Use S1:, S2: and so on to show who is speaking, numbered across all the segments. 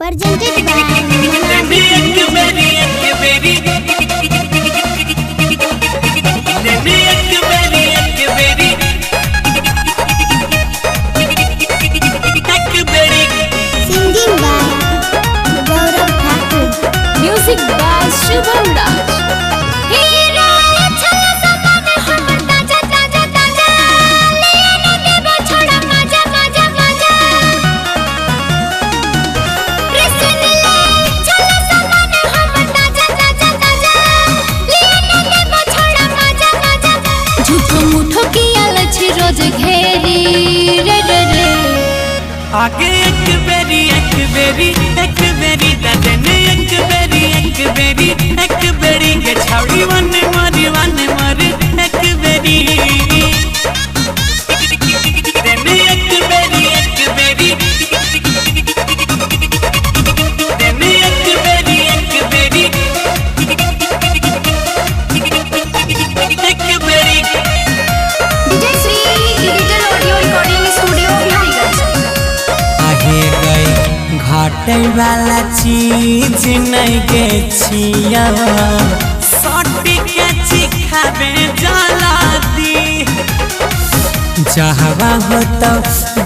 S1: presented singing by Gaurav Thakur,
S2: music by Shubham Raj. रोज घेरी रे रे रे
S3: आगे एक बेरी ददन एक बेरी के छाड़ी वन मर एक बेरी दन एक बेरी दन एक बेरी घाटे वाला चीज नहीं के छिया सटी के चिखाबे जला दी जहवा हो तो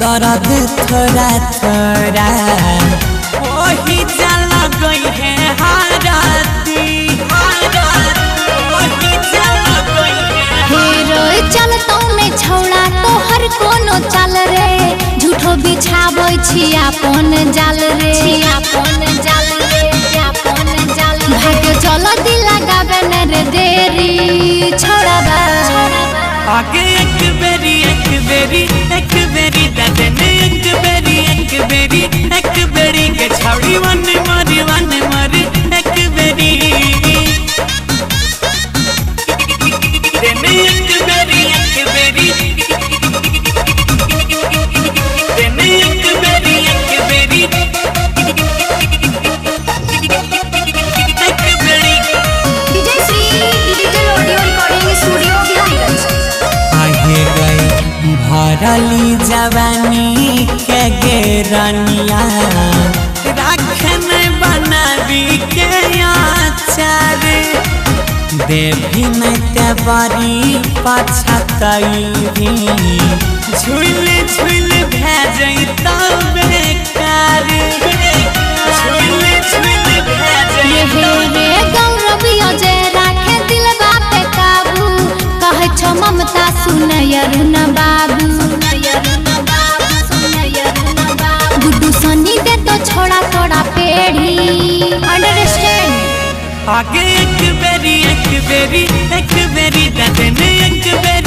S3: दर्द थोड़ा थोड़ा वही जला गई है हाराती वही जला गई है
S2: हीरो चलतो में छौड़ा तो हर कोनो चल रे झूठो बिछाबै छी अपन जाल रे भाग्य चल दिल लगाबे न रे देरी छोड़बा
S3: आगे एक बेरी ददन एक बेरी के छाड़ी वन मर एक बेरी दन एक बेरी दन एक बेरी भरली जवानी के गेरनिया राखन बनाबी के आचार देवी नहीं ते बड़ी पछतई झूल भेज बेकार
S2: रे गौरव जे राखे दिलबा पे काबू कहे छो ममता सुनयर न बाबू गुड्डू सनी दे तो छोड़ा थोड़ा पेड़ी अंडरस्टैंड
S3: आगे एक बेरी ददन एक बेरी